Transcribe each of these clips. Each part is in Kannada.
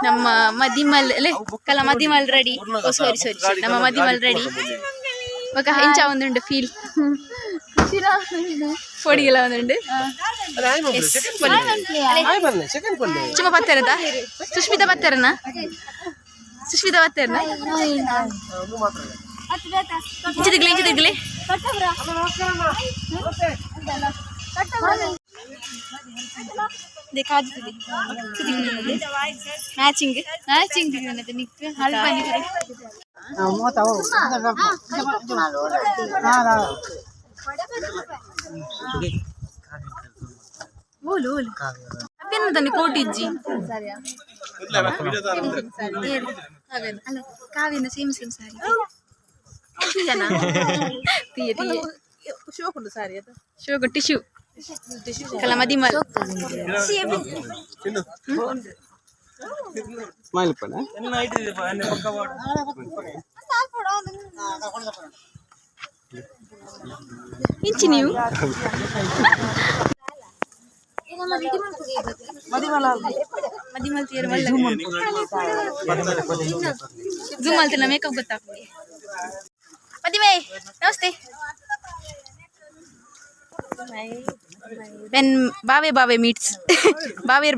ನಮ್ಮ ಮದಿಮಲ್ ಕಲ ಮದಿಮಲ್ ರೆಡಿ. ಸಾರಿ ನಮ್ಮ ಮದಿಮಲ್ ರೆಡಿ. ఒక ఇంచా ఉందండి ఫీల్ పొడిగలా ఉందండి. చుమ్మ పత్తారదా సుష్మిత పత్తారనా ఇంచ దిగులే ಮ್ಯಾಚಿಂಗ್ అభ్యన్నదాన్ని కోటిజ్జి కావ్యన సేమ్ సారీ షోకు టిష్యూ కల మదిమల్ ಸ್ಮೈಲ್ ಪಡ ಇಂಚಿ ನೀವು ಮದಿಮಲ್ ತೀರ ಜೂಮ್ ಮಾಡ್ತಿಲ್ಲ ಮೇಕಪ್ ಗೊತ್ತಾಗ್ತದೆ. ಮದಿಮೆ ನಮಸ್ತೆ. when Bave meets Baver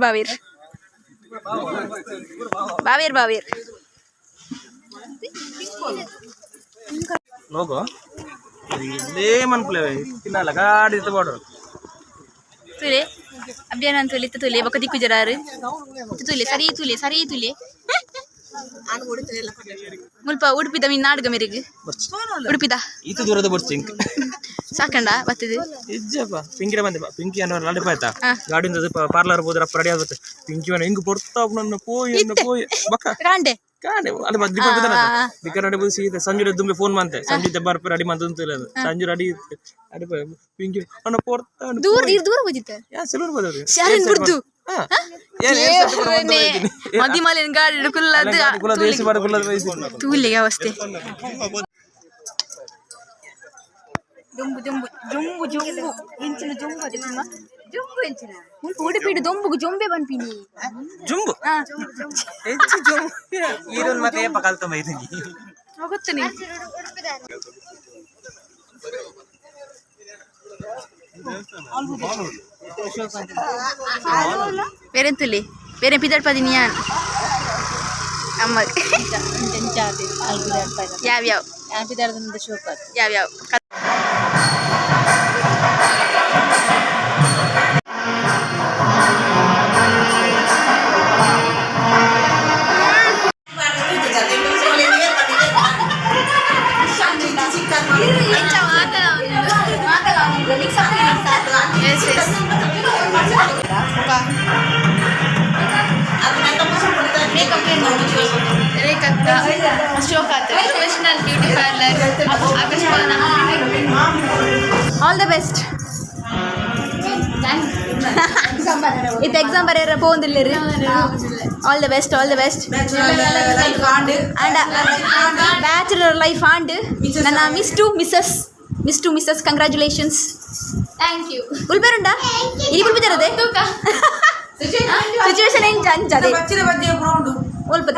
logo lemon flavor kinala gaadi tebodor tule abyanan tule bakadi kujarar tule sari ಮುಲ್ಪ ಉಡುಪಿದ ಮೀನು ನಾಡ್ಗ ಮೇರೆಗೆ ಉಡುಪಿದ ಈತ ದೂರದ ಬರ್ಚಿಂಕ್ ಸಾಕಂಡ ಬರ್ತದೆ ಇಜ್ಜಪ್ಪ ಪಿಂಕಿರ ಬಂದೆ ಪಿಂಕಿ ಅನ್ನೋ ನಡಿಪ ಆಯ್ತಾ ಗಾಡಿಯಿಂದ ಪಾರ್ಲರ್ ಹೋದ್ರ ರೆಡಿ ಆಗುತ್ತೆ ಪಿಂಕಿ ಹಿಂಗ್ ಬರ್ತಾ ನನ್ನ ಪೋಯಿ ಬಕ್ಕ ಕಾಂಡೆ ಅಲ್ಲಿ ದಿಕ್ಕ ನಡಿ ಬುಸಿ ಸಂಜು ದುಂಬೆ ಫೋನ್ ಮಾಡ್ತೆ ಸಂಜು ದಬ್ಬಾರ್ ರೆಡಿ ಮಾಡ್ತಂತ ಸಂಜು ರೆಡಿ ಅಡಿ ಪಿಂಕಿ ಅಣ್ಣ ಪೋರ್ತಾ ದೂರ ಹೋಗಿತ್ತೆ ಸೆಲೂರ್ ಬದರಿ ಶಾರಿನ್ ಬಿಡ್ತು ಮದಿಮಲಿನ ಗಾಡಿ ತೂಲಿಗೆ ಅವಸ್ಥೆ ಉಡುಪಿಡು ದೊಂಬುಗು ಜೊಂಬೆ ಬನ್ಪಿನಿ ಜುಂಬು ಮತ್ತೆ ಪಕಾಲ್ತ ಮೈದಂಗಿ ಹೋಗುತ್ತೆ ನೀವು ಬೇರೆಂತುಲಿ ಬೇರೆ ಪಿದಾಡ್ಪದಿ ನೀನ್ ಅಮ್ಮ ಯಾವ್ಯಾವ ಯಾವ್ಯಾವ Ashok professional beauty parlour all the best. ಇದು ಎಕ್ಸಾಮ್ ಬರೆಯರ ಪೋಂದಿಲ್ಲ all the best and bachelor life and ನನ್ನ miss to missus congratulations. Thank you. ಉಲ್ಪೇರುಂಡ ಇಲ್ಲಿ ಉಲ್ಪಿದಿರದೆ ಸಿಚುವೇಶನ್ ಏನು ಅಂಚದೆ ಉಲ್ಪದ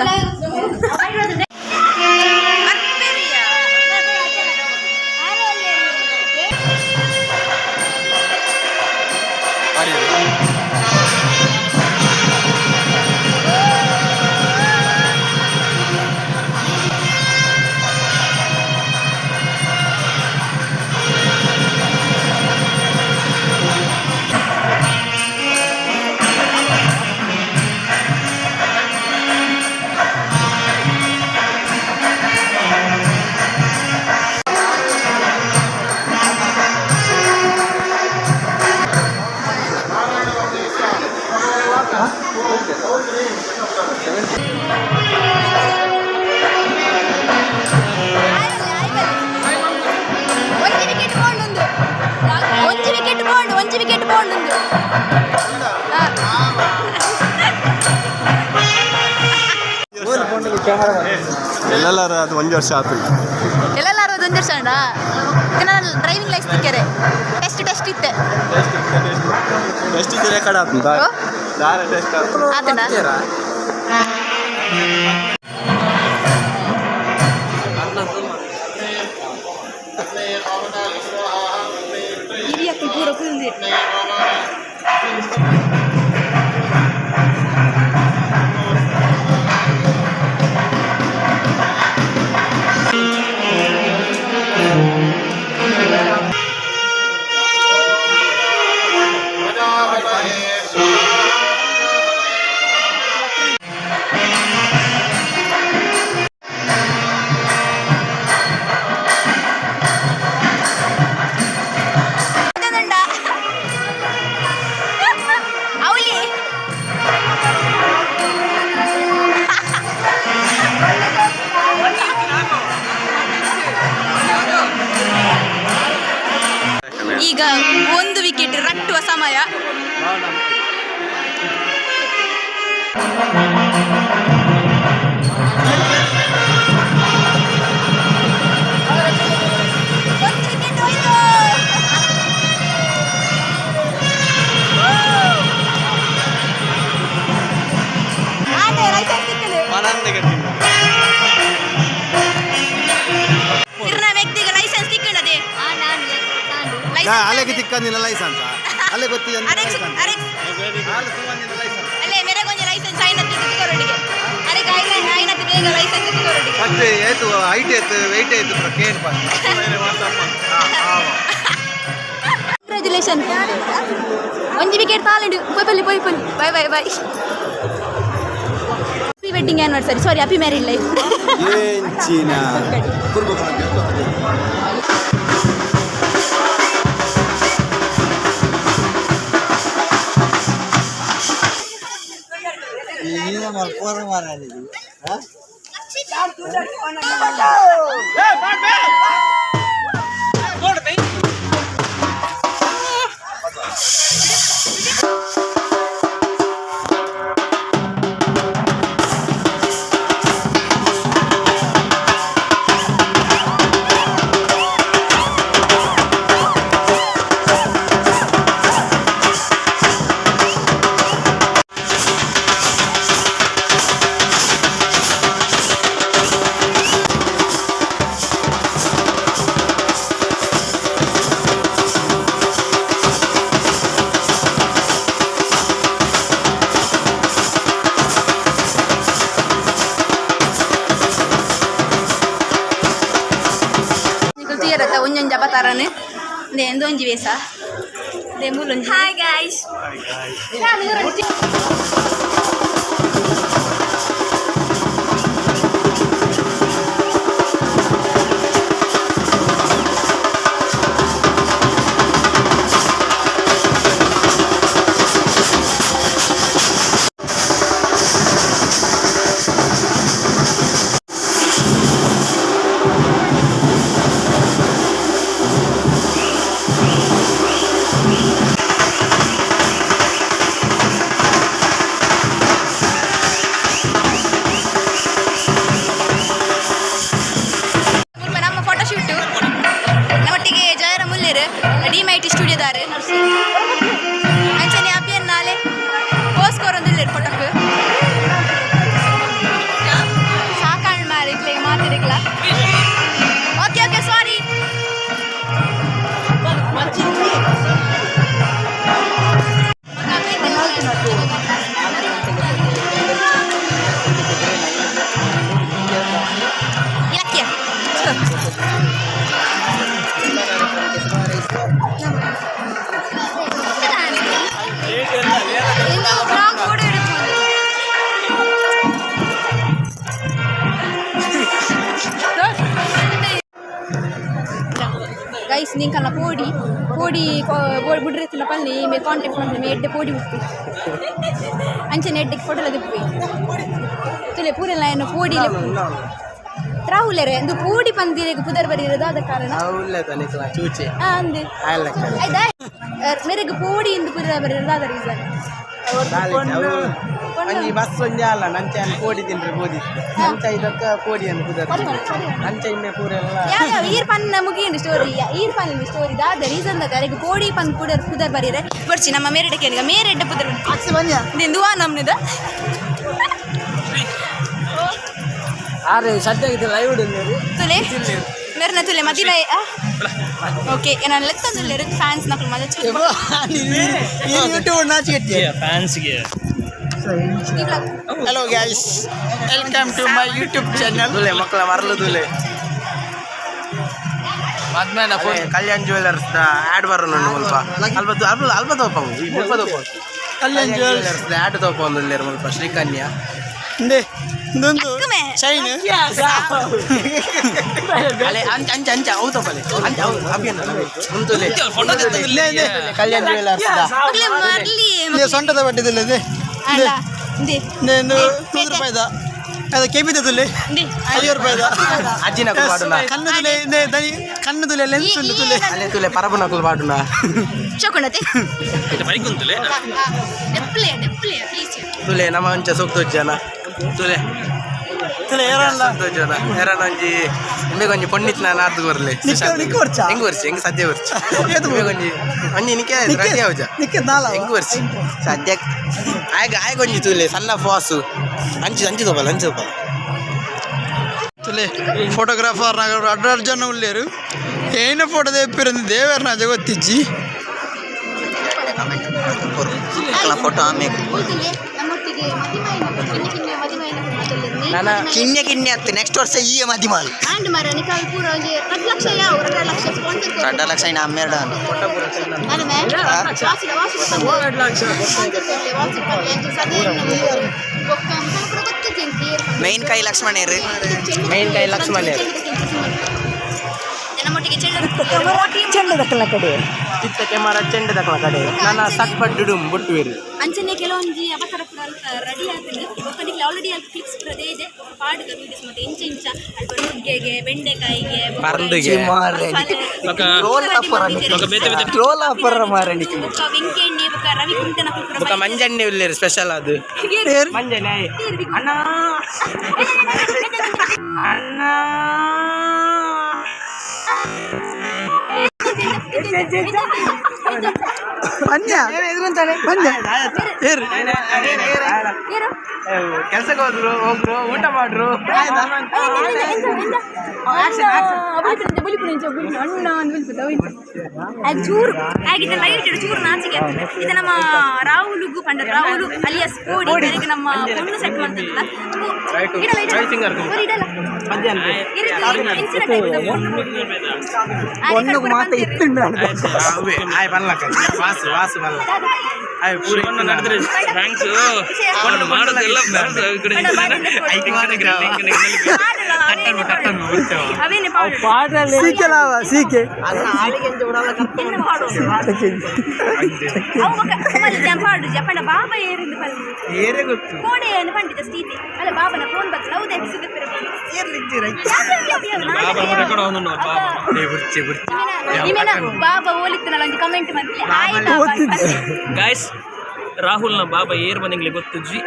ಎಲ್ಲಾರು ಅದು 1 ವರ್ಷ ಆಯ್ತು. ಎಲ್ಲಾರು ಅದು 1 ವರ್ಷ ಅಂಡ ಡ್ರೈವಿಂಗ್ ಲೈಸೆನ್ಸ್ ಸಿಕ್ಕರೆ ಟೆಸ್ಟ್ ಇತ್ತೆ ಟೆಸ್ಟ್ ಇದೆ ಕಡ ದಾರ ಟೆಸ್ಟ್ ಆತನ ಹಿರಿಯ ಪೂರ ಕುಂದಿ ಈಗ ಒಂದು ವಿಕೆಟ್ ರಟ್ಟುವ ಸಮಯ. ವ್ಯಕ್ತಿಗೆ ಲೈಸೆನ್ಸ್ ತಿಕ್ಕಣದೆ ಅಲೆಗೆ ತಿಕ್ಕಂದಿಲ್ಲ ಲೈಸೆನ್ಸ್ ಅಲ್ಲೇ ಗೊತ್ತಿದೆ ಅಲ್ಲೇ ಮೇರೆಗೊಂದು ಲೈಸೆನ್ಸ್ ಐನತ್ತು ತಿಕ್ಕೋರೊಟ್ಟಿಗೆ ಅದಕ್ಕೆ ಐನತ್ತು ಬೇಗ ಲೈಸೆನ್ಸ್ ತಿಕ್ಕೋರೊಟ್ಟಿಗೆ ಫಸ್ಟ್ ಏತು ಹೈಟ್ ಏತು ವೆಯ್ಟ್ ಏತು ಕೇನ್ ಕಂಗ್ರ್ಯಾಚುಲೇಷನ್ ಒಂದು ವಿಕೆಟ್ ತಾಲಂಡು ಪೊಯ್ಪಲ್ಲಿ bye bye bye happy wedding anniversary sorry happy married life ಏನ್ ಚೀನಾ ಮಲ್ಕೋರ ಮಾರಾಯ ಒಂಜೊಂಜಿ ಅಬತಾರನೆ ಎಂದೊಂಜಿ ವೇಸ ಮೂಲೊಂಜಿ ಹಾಯ್ ಗೈಸ್ ಡಿಮೈಟಿ ಸ್ಟುಡಿಯೋದಾರೆ ಅಂಚನೆ ಅಪಿಯನ್ ನಾಳೆ ಪೋಸ್ಕೋರೊಂದಿಲ್ಲ ಫೋಟೋಕ್ಕೆ ಸಾಕಾಣ್ ಮಾರಿಕ್ಲೆ ಮಾತಿರಿಕ್ಲ ಓಕೆ ಓಕೆ ಸಾರಿ ಯಾಕೆ ಗೈಸ್ ನಿಂಕಲ್ಲ ಪೋಡಿ ಬಿಡ್ರಿತ್ತಿನ ಪಲ್ಲಿ ಮೇ ಕಾಂಟ್ಯಾಕ್ಟ್ ಮಾಡಿ ಮೇ ಎಡ್ಡೆ ಪೋಡಿ ಬಿಟ್ಟು ಅಂಚನೆ ಎಡ್ಡೆಗೆ ಫೋಟೋಲ ದಿಪ್ಪಿ ತುಲೆ ಪೂರೆಲ್ಲ ಏನು ಪೋಡಿ ರಾಹುಲರೇ ಒಂದು ಪೋಡಿ ಪಂದಿರಿಗೆ ಪುದರ್ ಬರೀರೋದು ಆದ ಕಾರಣ ಅಂದೆ ಆಯ್ತಾ ಮೇರೆಗೆ ಪೋಡಿ ಎಂದು ಪುದರ್ ಬರೀರೋದು ಆದ ರೀಸನ್ ಅಂಜಿ ಬಸ್ ಒಂಜಿ ಅಲ್ಲ ನಂಚ ಕೋಡಿ ತಿನ್ರಿ ಗೋಧಿ ನಂಚ ಇದಕ್ಕ ಕೋಡಿ ಅನ್ನು ಕುದರ್ ನಂಚ ಇಮ್ಮೆ ಪೂರೆಲ್ಲ ಯಾವ ಈರ್ ಪನ್ ಮುಗಿಯಂಡು ಸ್ಟೋರಿ ಈರ್ ಪನ್ ಸ್ಟೋರಿ ದಾದ ರೀಸನ್ ದಾದ ಅದಕ್ಕೆ ಕೋಡಿ ಪನ್ ಕುದರ್ ಬರೀರೆ ಬರ್ಚಿ ನಮ್ಮ ಮೇರೆಡ್ಡೆ ಮೇರೆಡ್ಡೆ ಪುದರ್ ಅಕ್ಷಿ ಬನ್ಯ ದುವಾ ನಮ್ನಿದ ಆರೆ ಸದ್ಯಕ್ಕೆ ಲೈವ್ ಇಡುದು ತುಲೆ मेरे तुले मती नहीं ओके ನಾನು ಲೆಕ್ಕದಲ್ಲಿ ಫ್ಯಾನ್ಸ್ ನಕಲ್ ಮದಚ್ ಯೂಟ್ಯೂಬ್ ನಾಚ್ ಗೆಟ್ಟಿ ಫ್ಯಾನ್ಸ್ ಗೆ hello guys welcome to my YouTube channel ತುಲೆ ಮಕ್ಕಳ ಮರಲು ತುಲೆ ಮದ್ಮೇನ ಫೋನ್ ಕಲ್ಯಾಣ್ ಜ್ಯುವೆಲರ್ಸ್ ಆಡ್ ಬರೋಣ ಸ್ವಲ್ಪ ಅಲ್ಪ ತೋಪ ಕಲ್ಯಾಣ್ ಜ್ಯುವೆಲರ್ಸ್ ಆಡ್ ತೋಪ ಒಂದಿಲ್ಲ ಸ್ವಲ್ಪ ಶ್ರೀಕನ್ಯಾ ಇಂದೆ ಇದೊಂದು ಶೈನ್ ಅಲೆ ಅಂಚ ಅಂಚ ಅಂಚ ಹೌದು ಪಲೆ ಅಂಚ ಹೌದು ಅಭಿಯನ್ನ ಮುಂತುಲೆ ಕಲ್ಯಾಣ್ ಜ್ಯುವೆಲರ್ಸ್ ಮರ್ಲಿ ಸೊಂಟದ ಬಟ್ಟಿದಿಲ್ಲ ಇದೆ ಅಲ್ಲ ದಿ ನೇನು 100 ರೂಪಾಯಿದ ಅದು ಕೆಬಿದ ತುಲೆ 50 ರೂಪಾಯಿದ ಅಜ್ಜಿನ ಪಾಡುನ ಕಣ್ಣು ತುಲೆ ಇದೆ ದನಿ ಕಣ್ಣು ತುಲೆ ಲೆನ್ಸ್ ಉಂಟು ತುಲೆ ಅಲೆ ತುಲೆ ಪರಬನ ಕುಲ್ ಪಾಡುನ ಚೊಕೊಂಡತೆ ಇದು ಬೈಕ್ ಉಂಟುಲೆ ಡೆಪ್ಲೆ ತುಲೆ ನಮ್ಮ ಅಂಚ ಸೋಕ್ತು ಜನ ತುಲೆ ತುಲೆ ಏರಲ್ಲ ಜನ ಏರನ ಒಂಜಿ ನಿಮಗೆ ಒಂಜಿ ಪೊಣ್ಣಿತ್ ನಾನು ಅರ್ಧ ಬರ್ಲೆ ಹೆಂಗ್ ವರ್ಸಿ ಹೆಂಗ್ ಸದ್ಯ ವರ್ಸಿ ನಿಮಗೆ ಒಂಜಿ ಒಂಜಿ ನಿಕೆ ರಡಿ ಆವಜ ನಿಕೆ ನಾಲ ಹೆಂಗ್ ವರ್ಸಿ ಸದ್ಯ ಆಗ ಒಂಜಿ ತುಲೆ ಸಣ್ಣ ಫಾಸು ಅಂಚಿ ತೋಪಲ್ಲ ತುಲೆ ಫೋಟೋಗ್ರಾಫರ್ ನಾಗ ಅಡ್ಡಾಡು ಜನ ಉಳ್ಳೇರು ಏನ ಫೋಟೋ ತೆಪ್ಪಿರಂದು ದೇವರನ ಜಗತ್ತಿಚ್ಚಿ ಫೋಟೋ ಆಮೇಲೆ ನಾನು ಕಿನ್ನೆ ಹತ್ತು ನೆಕ್ಸ್ಟ್ ವರ್ಷ ಈ ಮದಿ ಮಾಡು ಆಂಡ್ ಮರ ನಿಕಾಲ್ ಪೂರ ಒಂಜಿ 2 ಲಕ್ಷ ಯಾವ 2 ಲಕ್ಷ ಸ್ಪಾನ್ಸರ್ 2 ಲಕ್ಷ ಇನ್ನ ಅಮ್ಮೆರಡ ನಾನು ಮೇ ವಾಸಿ 2 ಲಕ್ಷ ವಾಸಿ ಪಲ್ಲೆ ಅಂಚೆ ಸದೇ ಬೊಕ್ಕ ಮುಖ ಗೊತ್ತಿಂತಿ ಮೇನ್ ಕೈ ಲಕ್ಷ್ಮಣೇರು ಮೇನ್ ಕೈ ಲಕ್ಷ್ಮಣೇರು ಜನಮೊಟ್ಟಿಗೆ ಚೆಂಡ ದಕ್ಕಲ ಕಡೆ ಚಿತ್ತ ಕೆಮರ ಚೆಂಡ ದಕ್ಕಲ ಕಡೆ ನನ್ನ ಸಟ್ಪಡ್ಡು ಬುಟ್ಟುವೇರು ಅಂಚನೆ ಕೆಲವೊಂಜಿ ಅವಸರ ಪುರ ರೆಡಿ ಆಗ್ತದೆ ಒಕ್ಕನಿಗೆ ಆಲ್ರೆಡಿ ಅಲ್ಲಿ ಕ್ಲಿಪ್ಸ್ ಪುರದೇ ಇದೆ ಪಾಡ್ಗ ವೀಡಿಯೋಸ್ ಮತ್ತೆ ಇಂಚ ಅಲ್ಪ ನುಗ್ಗೆಗೆ ಬೆಂಡೆಕಾಯಿಗೆ ಪರಂದುಗೆ ರೋಲ್ ಅಪ್ಪರ ಮಾರಣಿಕೆ ವೆಂಕೆಣ್ಣೆ ಬೊಕ್ಕ ರವಿ ಕುಂಟನ ಬೊಕ್ಕ ಮಂಜಣ್ಣೆ ಉಳ್ಳೇರು ಸ್ಪೆಷಲ್ ಅದು ಮಂಜಣ್ಣೆ ಅಣ್ಣ ಅಣ್ಣ ಕೆಲ್ಸಕ್ಕೆ ಹೋಗ್ರು ಊಟ ಮಾಡ್ರು ಚೂರು ಆಗಿದ್ದ ಲೈಟ್ ಚೂರು ನಾಚಿಗೆ ಇದು ನಮ್ಮ ರಾಹುಲ್ಗೂ ಪಂಡ ರಾಹುಲ್ ಅಲಿಯಸ್ ಕೋಡಿ ನಮ್ಮ பொண்ணு ಸೆಟ್ ಮಾಡ್ತಿಲ್ಲ ಜಪಂಡ ಬಾಬಾ ಏರಿಂದು ಕೋಡೆ ಪಂಡಿತ ಸ್ಥಿತಿ ಅಲ್ಲ ಬಾಬನ ಫೋನ್ ಬರ್ತದೆ ಹೌದು ಬಾಬಾ ಓಲಿತ್ತನಲ್ಲ ಒಂದು ಕಮೆಂಟ್ ಮಾಡ್ತೀವಿ ಗೈಸ್ ರಾಹುಲ್ನ ಬಾಬಾ ಏರ್ ಬಂದಂಗ್ಲಿ ಗೊತ್ತಿಜ್ಜಿ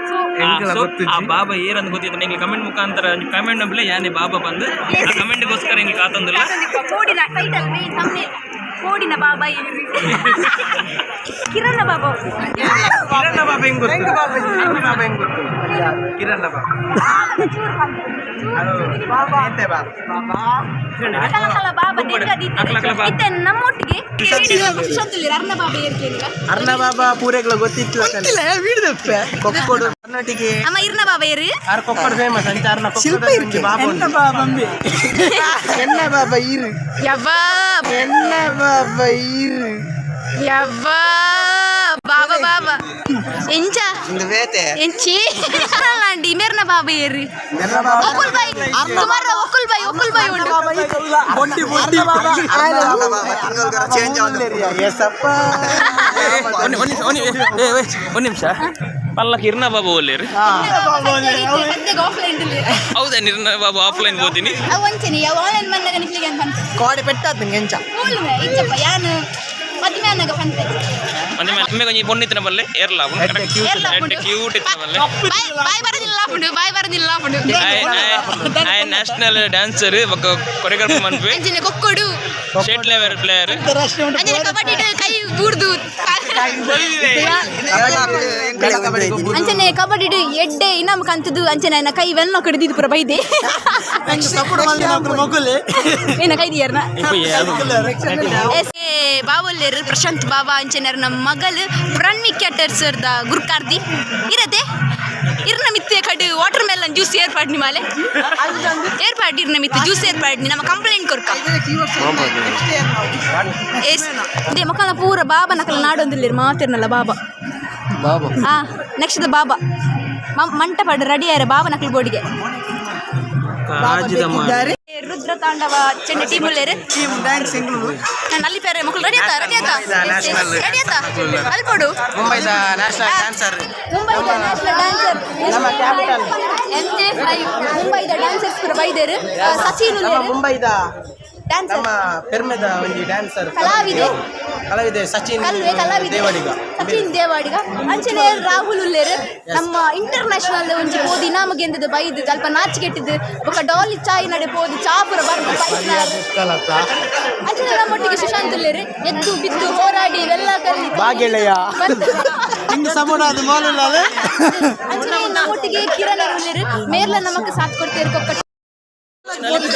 ಆ ಬಾಬಾ ಏರ್ ಅಂತ ಗೊತ್ತಿತ್ತು ನಿಂಗೆ ಕಮೆಂಟ್ ಮುಖಾಂತರ ಕಮೆಂಟ್ ನಂಬಲೆ ಯಾನೇ ಬಾಬಾ ಬಂದು ಆ ಕಮೆಂಟ್ಗೋಸ್ಕರ ಹಿಂಗೆ ಕಾತಂದಿಲ್ಲ ಕೋಡಿನ ಟೈಟಲ್ ಮೇನ್ ಥಂಬ್ನೇಲ್ ಕೋಡಿನ ಬಾಬಾ ಏರಿ ಕಿರಣ್ಣ ಬಾಬಾ ಹೆಂಗ್ ಗೊತ್ತು ಕಿರಣ್ಣ ನಮ್ಮೊಟ್ಟಿಗೆ ಅರ್ಣ ಬಾಬಾ ಪೂರೆಗ್ಲ ಗೊತ್ತಿತ್ತು ಕರ್ನಾಟಿಗೆ ಅಮ್ಮ ಇರ್ನ ಬಾಬಾ ಏರಿ ಕೊಕ್ಕಡ ಫೇಮಸ್ ಅಂತ ಎಣ್ಣ ಬಾಬಾ ಇರು ಎಣ್ಣ ಬಾಬಾ ಇರು బాబా బాబా ఎంచా వేతే ఎంచి అలాంటి మెర్న బాబా ఏరి ఒకుల్ బై తుమారా ఒకుల్ బై ఉండు బొట్టి బాబా తింగల్ గర చేంజ్ అవుతుంది ఎసప్ప ಒಂದು ನಿಮಿಷ ಪಲ್ಲಕ್ಕೆ ಇರ್ನ ಬಾಬಾ ಓಲೇರು ಹೌದಾ ನಿರ್ನ ಬಾಬಾ ಆಫ್ಲೈನ್ ಓದಿನಿ ಅವಂಚನಿ ಆನ್ಲೈನ್ ಮನ್ನಗ ನಿಕ್ಲಿಗೆ ಅಂತ ಕೋಡೆ ಪೆಟ್ಟಾದ ಎಂಚ ಇಚ್ಚಪ್ಪ ಯಾನು ಮದುವೆ ಅನ್ನಗ ಪಂತೆ ಮತ್ತೆ ಒಮ್ಮೆ ಕೊಂಚ ಪೊಣ್ಣಿತ್ತಿನ ಬಲ್ಲೆ ಏರ್ಲ ಕ್ಯೂಟ್ ಇತ್ತಿನ ಬಲ್ಲೆ ಬಾಯ್ ಬರದಿಲ್ಲ ನ್ಯಾಷನಲ್ ಡ್ಯಾನ್ಸರ್ ಕೊರಿಯೋಗ್ರಾಫರ್ ಮನ್ಪೆ ಅಂಜನೆ ಕೊಕ್ಕುಡು ಸ್ಟೇಟ್ ಲೆವೆಲ್ ಪ್ಲೇಯರ್ ಅಂಜನೆ ಕಬಡ್ಡಿ ಕೈ ಬೂರ್ದು ಅಂಚನೆ ಕಬಡ್ಡಿ ಎಡ್ಡೆ ಇನ್ನೊಮ್ಮೆ ಕಂತದ್ದು ಅಂಚನೆ ನನ್ನ ಕೈ ವೆಲ್ಲ ಕಡಿದಿದ್ದು ಪುರ ಬೈದೆ ಏನ ಕೈದಿಯರ್ನ ಬಾವಲ್ಲೇರು ಪ್ರಶಾಂತ್ ಬಾಬಾ ಅಂಚನೆ ನಮ್ಮ ಮಗಳು ಪ್ರಣವಿ ಕ್ಯಾಟರ್ಸರ್ದ ಗುರುಕಾರ್ದಿ ಇರತ್ತೆ ಇರ್ನ ಮಿತ್ತೆ ಕಡು ವಾಟರ್ ಮೆಲನ್ ಜ್ಯೂಸ್ ಏರ್ಪಾಡ್ನಿ ಮಾಲೆ ಏರ್ಪಾಡು ಇರ್ನ ಮಿತ್ತೆ ಜ್ಯೂಸ್ ಏರ್ಪಾಡ್ನಿ ನಮ್ಮ ಕಂಪ್ಲೇಂಟ್ ಕೊರ್ಕ ಇದೇ ಮಕ್ಕಳ ಪೂರ ಬಾಬಾ ನಕಲ ನಾಡೊಂದಿಲ್ಲ ಮಾತಿರ್ನಲ್ಲ ಬಾಬಾ ನೆಕ್ಸ್ಟ್ ಬಾಬಾ ಮಂಟಪಾಡು ರೆಡಿ ಆಯ್ರೆ ಬಾಬಾ ನಕಲ್ ಬೋಡಿಗೆ ರುದ್ರ ತಾಂಡವ ಚೆಂಡೆ ಟೀಮ್ ಉಳ್ಳೇರು ನಾನು ಅಲ್ಲಿ ಬೇರೆ ಮಕ್ಕಳು ರೆಡಿ ಆಯ್ತಾ ಅಲ್ಪಡು ಮುಂಬೈದ ನ್ಯಾಷನಲ್ ಡ್ಯಾನ್ಸರ್ ಮುಂಬೈದ ನ್ಯಾಷನಲ್ ಡ್ಯಾನ್ಸರ್ ಮುಂಬೈದ ಡ್ಯಾನ್ಸರ್ಸ್ ಪೂರ ಬೈದೇರು ಸಚಿನ್ ಉಳ್ಳೇರು ಮುಂಬೈದ ಡ್ಯಾನ್ಸರ್ ನಮ್ಮ ಪೆರ್ಮೆದ ಒಂದು ಡ್ಯಾನ್ಸರ್ ಕಲಾವಿದೆ ಸಚಿನ್ ಕಲಾವಿದೆ ಸಚಿನ್ ದೇವಾಡಿಗ ಅಂಚನೆ ರಾಹುಲ್ ಉಲ್ಲೇರು ನಮ್ಮ ಇಂಟರ್ನ್ಯಾಷನಲ್ ಒಂಜಿ ಪೋದಿ ನಮಗೆ ಎಂದದು ಬೈದು ಸ್ವಲ್ಪ ನಾಚಿಕೆಟ್ಟಿದ್ದು ಬೊಕ ಡಾಲಿ ಚಾಯ್ ನಡೆ ಪೋದು ಚಾಪುರ ಬರ್ದು ಅಂಚನೆ ನಮ್ಮೊಟ್ಟಿಗೆ ಸುಶಾಂತ್ ಉಲ್ಲೇರು ಎದ್ದು ಬಿದ್ದು ಹೋರಾಡಿ ಇವೆಲ್ಲ ಕಲ್ಲಿ ಅಂಚನೆ ನಮ್ಮೊಟ್ಟಿಗೆ ಕಿರಣ್ ಉಲ್ಲೇರು ಮೇರ್ಲ ನಮಕ್ ಸಾಥ್ ಕೊಡ್ತೇರು ಕೊಕ್ಕ ರೆಡಿ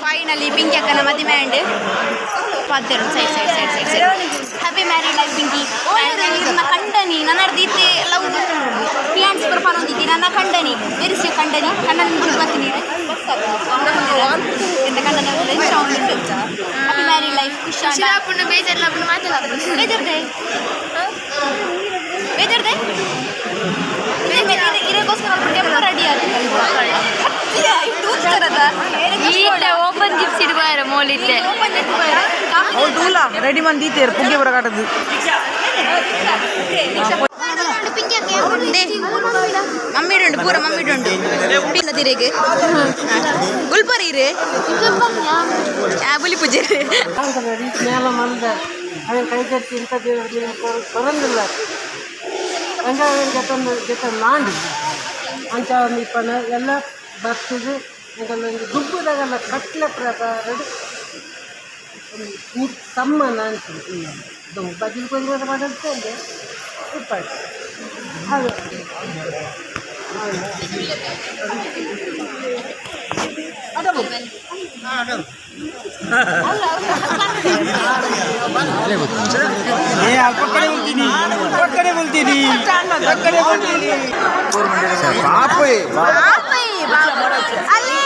ಫೈನಲಿ ಪಿಂಕಿ ಅಕ್ಕನ ಮದುವೆ ಆ್ಯಂಡ್ ಪಾದ್ಯರು side happy married life Pinki ನನ್ನ ಕಂಡನಿ ನನ್ನ ದೀತೆ ಲವ್ ಫಿಯಾನ್ಸ್ ಬರ್ಪಾನ ಹೊಂದಿದ್ದಿ ನನ್ನ ಕಂಡನಿ ಎರಿಸಿ ಕಂಡನಿ ಕಣ್ಣನ ಮುಂದೆ ಬರ್ತೀನಿ ಎಂತ ಕಂಡನ ಹ್ಯಾಪಿ ಮ್ಯಾರಿಡ್ ಲೈಫ್ ಖುಷಿ ಬೇಜಾರ್ದೆ ಇದಕ್ಕೋಸ್ಕರ ರೆಡಿ ಓಪನ್ ಜಿಪ್ಸ್ ಇಡುವಾರ ಮೋಲಿದ್ದೆ ರೆಡಿ ಮಂದಿ ಇತ್ತೀರು ಪುಗ್ಗೆ ಬರಕಾಟದ್ದು ಮಮ್ಮಿಡುಂಡು ಪೂರ ಮಮ್ಮಿಡುಂಡು ತಿರೆಗೆ ಗುಲ್ಪರೀರೆ ಬುಲಿ ಪೂಜೆ ಮೇಲ ಮಂದ ಕೈ ಕಟ್ಟಿ ಇಂಥ ಬರಂದಿಲ್ಲ ಜೊತೆ ನಾಂಡಿ ಅಂಚ ಇಪ್ಪನ ಎಲ್ಲ ಬರ್ತದೆ ದುಬ್ಬದಾಗೆಲ್ಲ ಕಟ್ಲೆ ಪ್ರಕಾರ ಸಮ್ಮನ ಅಂತ ಬದಲು ಕೊಂದು ಮಾಡುತ್ತೆ ಇಪ್ಪಾಡು ಅದು ಅಲ್ಲಿ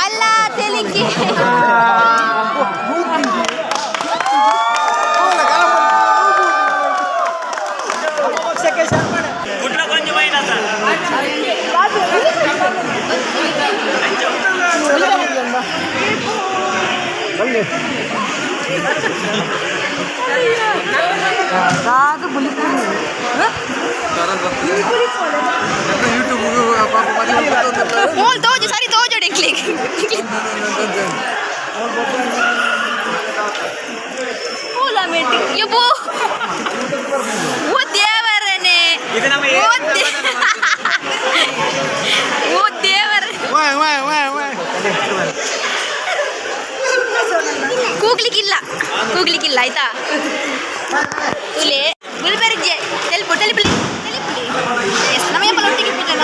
ಅಲ್ಲ ತೆಲಿಕೆ बोल तो जो सारी तो जो क्लिक बोला मेटी ये वो देवरने वो देवर ಕೂಗ್ಲಿ ಕಿಲ್ಲ ಆಯ್ತಾ ತುಲೆ ಗುಲ್ಬರ್ಗ್ಗೆ ತೆಲ್ಪುಲಿ ಎಸ್ ನಮಗೆ ಒಟ್ಟಿಗೆ ಪೂಜನ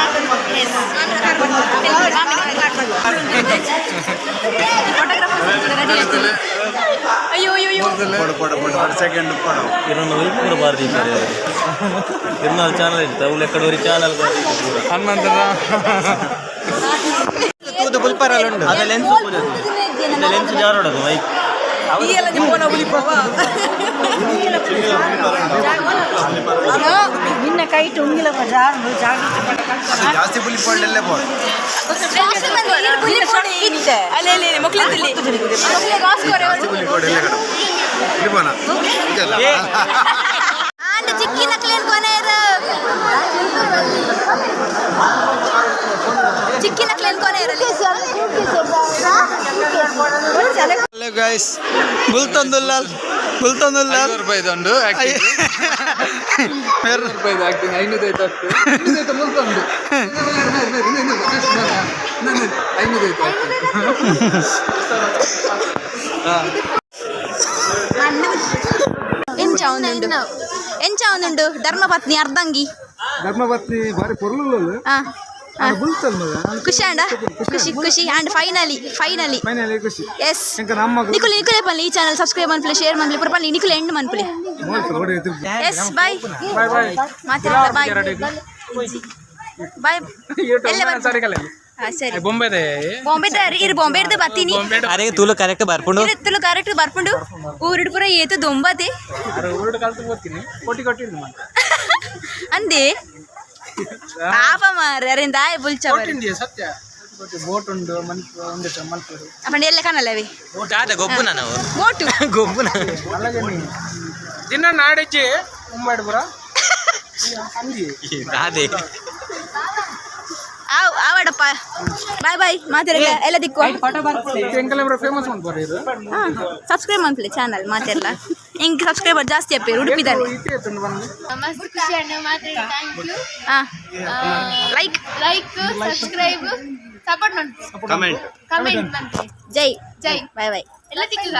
ಅಯ್ಯೋ ಅಯ್ಯೋ ಸೆಕೆಂಡ್ ಇರೊಂದು ಪೂರ ಬಾರ್ದಿ ಇರ್ನಾಲ್ ಚಾನಲ್ ಇರುತ್ತೆ ಅವ್ಳು ಎಕ್ಕಡೋರಿ ಚಾನಲ್ ಹನುಮಂತನ ಬುಲ್ಪರಲ್ಲುಂಡು ಅದ ಲೆನ್ಸ್ ಲೆನ್ಸ್ ಜಾರೋಡದು ಮೈಕ್ ನಿನ್ನ ಕೈಟ್ ಉಂಗಿಲ ಜಾಸ್ತಿ ಬುಲಿಪೊಂಡಲ್ಲೇ ಬೋದು ಚಿಕ್ಕಿನ ಕ್ಲೀನ್ ಕೊನೆ ಚಿಕ್ಕಿನ ಕ್ಲೀನ್ ಕೊನೆ ಇರಲಿ ಗೈಸ್ ಗುಲ್ತೊಂದುಲ್ಲಾಲ್ ರೂಪಾಯಿ ಇದೊಂದು ರೂಪಾಯಿ ಆಕ್ಟಿಂಗ್ 500 ಎಂಚ ಅವನುಂಡು ಧರ್ಮಪತ್ನಿ ಅರ್ಧಂಗಿ ಬಾರಿ ಪೊರ್ಲು ಖುಷಿ ಅಂಡ ಖುಷಿ ಅಂಡ್ ಫೈನಲಿ ಖುಷಿ ಎಸ್ ನಿಕುಲೆ ಪನ್ಲಿ ಈ ಚಾನಲ್ ಸಬ್ಸ್ಕ್ರೈಬ್ ಮನ್ಪಲೆ ಶೇರ್ ಮನ್ಪಲೆ ಪುರ ಪನ್ಲಿ ನಿಕುಲೆ ಎಂಡ್ ಮನ್ಪಲೆ ಎಸ್ ಬಾಯ್ ಮಾತಾಡ ಬಾಯ್ ಬಾಯ್ ಸರಿ ಬಾಂಬೆ ಬರ್ತೀನಿ ಅರೆ ತುಳು ಕರೆಕ್ಟ್ ಬರ್ಪುಂಡು ಊರಿಡು ಪುರ ಏತು ದೊಂಬತೆ ಅಂದೆ ಪಾಪ ಮಾರ್ರೆ ಅರೆಂದ ಸತ್ಯ ಬೋಟ್ ಉಂಡು ಅಪ್ಪಂಡೆ ಎಲ್ಲ ಕಾಣಲ್ಲವೇ ಗೊಬ್ಬು ನಾನು ಬೋಟು ಗೊಬ್ಬು ದಿನ ನಾಡಿಜ್ಜಿ ಮುಂಬೈಡ್ಬುರ ಅದೇ ಆವಡಪ್ಪ ಬಾಯ್ ಮಾತಾಡ ಎಲ್ಲ ದಿಕ್ಕು ಫೇಮಸ್ ಮಾಡ್ಬಾರ ಸಬ್ಸ್ಕ್ರೈಬ್ ಮಾಡ್ಲಿ ಚಾನಲ್ ಮಾತೆಲ್ಲ ಹಿಂಗೆ ಸಬ್ಸ್ಕ್ರೈಬರ್ ಜಾಸ್ತಿ ಅಪ್ಪೇರು ಉಡುಪಿದಲ್ಲಿ ಮಸ್ತ್ ಖುಷಿ ಅಣ್ಣ ಮಾತಾಡಿ thank you like subscribe support ಮಾಡಿ ಕಮೆಂಟ್ ಕಮೆಂಟ್ ಮಾಡಿ ಜೈ ಜೈ ಬಾಯ್ ಎಲ್ಲ ತಿಕ್ಕಿಲ್ಲ